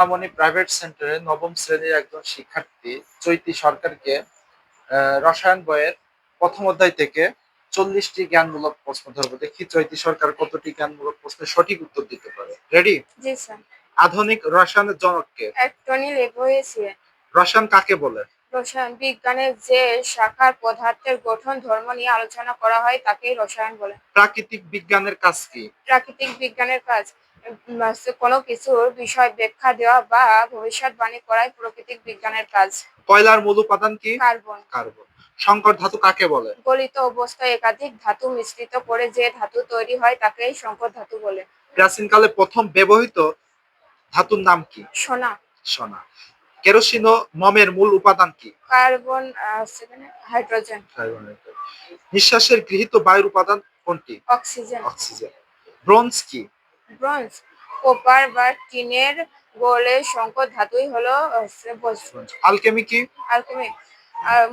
সোনামণি private সেন্টারে নবম শ্রেণীর একজন শিক্ষার্থী চৈতি সরকারকে রসায়ন বইয়ের প্রথম অধ্যায় থেকে 40টি জ্ঞানমূলক প্রশ্ন ধরবো। দেখি চৈতি সরকার কতটি জ্ঞানমূলক প্রশ্নের সঠিক উত্তর দিতে পারে। রেডি? জি স্যার। আধুনিক রসায়নের জনক কে? অ্যান্টনি লেবোয়েসিয়ে। রসায়ন কাকে বলে? রসায়ন বিজ্ঞানের যে শাখার পদার্থের গঠন ধর্ম নিয়ে আলোচনা করা হয় তাকেই রসায়ন বলে। প্রাকৃতিক বিজ্ঞানের কাজ কি? প্রাকৃতিক বিজ্ঞানের কাজ কোনো কিছুর বিষয় ব্যাখ্যা দেওয়া বা ভবিষ্যৎবাণী করাই প্রাকৃতিক বিজ্ঞানের কাজ। কয়লার মূল উপাদান কি? কার্বন। কার্বন। সংকর ধাতু কাকে বলে? গলিত অবস্থায় একাধিক ধাতু মিশ্রিত করে যে ধাতু তৈরি হয় তাকেই সংকর ধাতু বলে। প্রাচীনকালে প্রথম ব্যবহৃত ধাতুর নাম কি? সোনা। সোনা। কেরোসিন ও মোমের মূল উপাদান কি? Carbon, hydrogen. নিঃশ্বাসের গৃহীত বায়ুর উপাদান কোনটি? অক্সিজেন। অক্সিজেন। ব্রোঞ্জ কি? ব্রোঞ্জ কপার বা টিনের গোলে সংকর ধাতুই হলো আলকেমি কি? আলকেমি।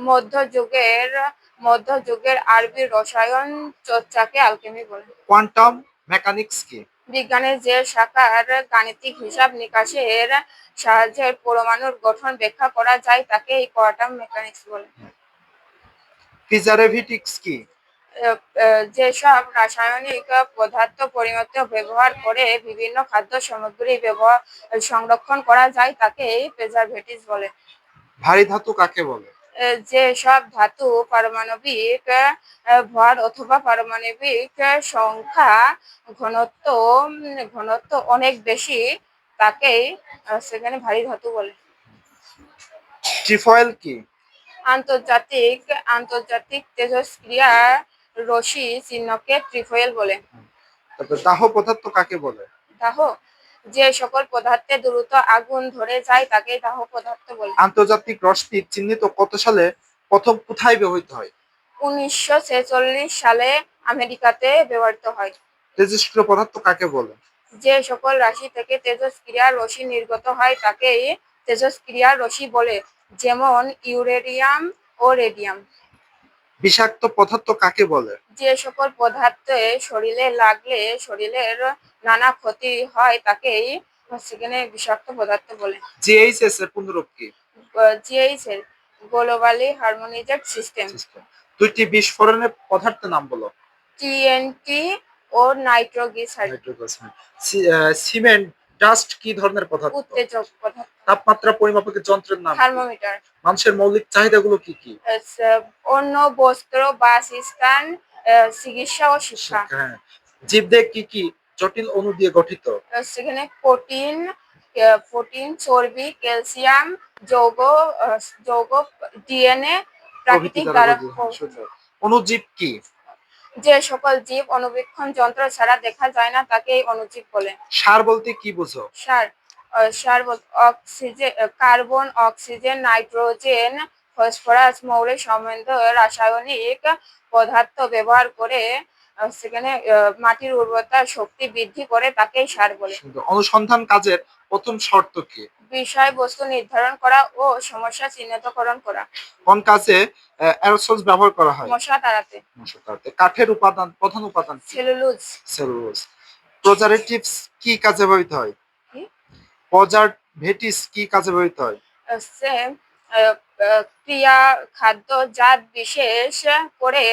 মধ্যযুগের আরবি রসায়ন চর্চাকে আলকেমি বলে। কোয়ান্টাম মেকানিক্স কি? বিজ্ঞানের যে শাখার গাণিতিক হিসাব নিকাশের সাহায্যে পরমাণুর গঠন ব্যাখ্যা করা যায় তাকে কোয়ান্টাম মেকানিক্স বলে। প্রিজারভেটিভস কি? যেসব রাসায়নিক পদার্থ পরিমিত ব্যবহার করে বিভিন্ন খাদ্য সামগ্রী সংরক্ষণ করা যায় তাকে প্রিজারভেটিভস বলে। ভারী ধাতু কাকে বলে? যেসব ধাতু পারমাণবিক ভর অথবা পারমাণবিক সংখ্যা ঘনত্ব অনেক বেশি তাকেই সেখানে ভারী ধাতু বলে। ট্রিফয়েল কি? আন্তর্জাতিক তেজস্ক্রিয়া রশ্মি চিহ্নকে ট্রিফয়েল বলে। তারপর দাহ পদার্থ কাকে বলে? দাহ যে সকল পদার্থে দ্রুত আগুন ধরে যায় তাকে দাহ পদার্থ বলে। আন্তর্জাতিক রশ্মি চিহ্নিত কত সালে প্রথম কোথায় ব্যবহৃত হয়? 1946 সালে আমেরিকাতে ব্যবহৃত হয়। তেজস্ক্রিয় পদার্থ কাকে বলে? যে সকল রাশি থেকে তেজস্ক্রিয়া রশ্মি নির্গত হয় তাকে তেজস্ক্রিয়া রশ্মি বলে, যেমন ইউরেনিয়াম ও রেডিয়াম। বিষাক্ত পদার্থ কাকে বলে? যে সকল পদার্থে শরীরে লাগলে শরীরের নানা ক্ষতি হয় তাকেই সেখানে বিষাক্ত পদার্থ বলে। জিএইচএস এর পূর্ণরূপ কি? জিএইচ এর গ্লোবালি হারমোনাইজড সিস্টেম। দুইটি বিস্ফোরণের পদার্থের নাম বলো। টিএনটি ও নাইট্রোগ্লিসাইড। সিমেন্ট ডাস্ট কি ধরনের পদার্থ? উত্তেজক পদার্থ। তাপমাত্রা পরিমাপকের যন্ত্রের নাম কি? থার্মোমিটার। মানুষের মৌলিক চাহিদাগুলো কি কি? অন্ন, বস্ত্র, বাসস্থান, চিকিৎসা ও শিক্ষা। হ্যাঁ। জীবদেহ কি কি জটিল অণু দিয়ে গঠিত? সেখানে প্রোটিন, চর্বি, ক্যালসিয়াম, যৌগ, ডিএনএ প্রাকৃতিক দ্বারা। অণুজীব কি? যে সকল জীব অণুবীক্ষণ যন্ত্র ছাড়া দেখা যায় না তাকে অণুজীব বলে। সার বলতে কি বুঝো? সার oxygen, carbon, oxygen, nitrogen, phosphorus মৌলের সমৃদ্ধ রাসায়নিক পদার্থ ব্যবহার করে সেখানে মাটির উর্বরতা শক্তি বৃদ্ধি করে তাকেই সার বলে। অনুসন্ধান কাজের প্রথম শর্ত কি? বিষয়বস্তু নির্ধারণ করা ও সমস্যা চিহ্নিতকরণ করা। কোন কাজে অ্যারোসলস ব্যবহার করা হয়? মশা তাড়াতে। কাঠের প্রধান উপাদান কি? সেলুলোজ। প্রিজারভেটিভস কি কাজে ব্যবহৃত হয়? প্রিজারভেটিভস কি কাজে ব্যবহৃত হয়? ক্রিয়া খাদ্যজাত বিশেষ করে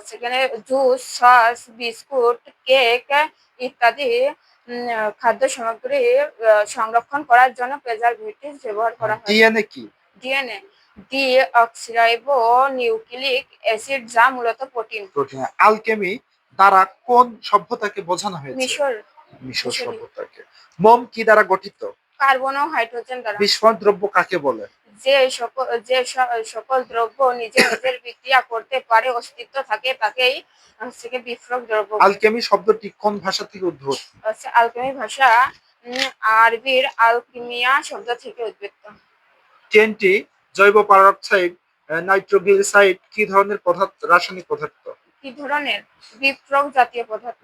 সেখানে জুস, সস, বিস্কুট, কেক ইত্যাদি খাদ্য সামগ্রী সংরক্ষণ করার জন্য প্রিজারভেটিভ ব্যবহার করা হয়। ডিএনএ কি? DNA D oxyribo nucleic acid যা মূলত প্রোটিন। আলকেমি দ্বারা কোন সভ্যতাকে বোঝানো হয়েছে? মিশর সভ্যতাকে। মোম কি দ্বারা গঠিত? কার্বন ও হাইড্রোজেন দ্বারা। বিস্ফোরক দ্রব্য কাকে বলে? যে সকল দ্রব্য নিজের বিক্রিয়া করতে পারে অস্তিত্ব থাকে তাকেই বিস্ফোরক দ্রব্য। আলকেমি শব্দটি কোন ভাষা থেকে উদ্ভূত? আলকেমি ভাষা আরবির আলকিমিয়া শব্দ থেকে উদ্ভূত। টিএনটি জৈব পারক্সাইড নাইট্রোগ্লিসাইড কি ধরনের রাসায়নিক পদার্থ? কি ধরনের? বিস্ফোরক জাতীয় পদার্থ।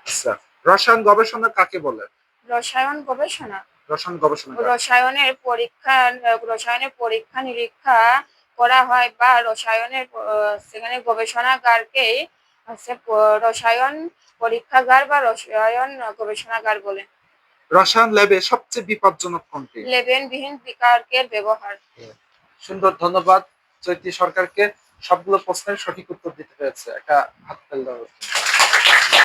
আচ্ছা, রসায়ন গবেষণা কাকে বলে? রসায়ন গবেষণা রসায়নের পরীক্ষা নিরীক্ষা করা হয় বা রসায়নের সেখানে গবেষণাগারকেই রসায়ন পরীক্ষাগার বা রসায়ন গবেষণাগার বলে। রসায়ন ল্যাবে সবচেয়ে বিপজ্জনক কোনটি? লেবেনবিহীন বিকারকের ব্যবহার। সুন্দর, ধন্যবাদ চৈতি সরকারকে। সবগুলো প্রশ্নের সঠিক উত্তর দিতে পেরেছে। একটা হাততালি দাও।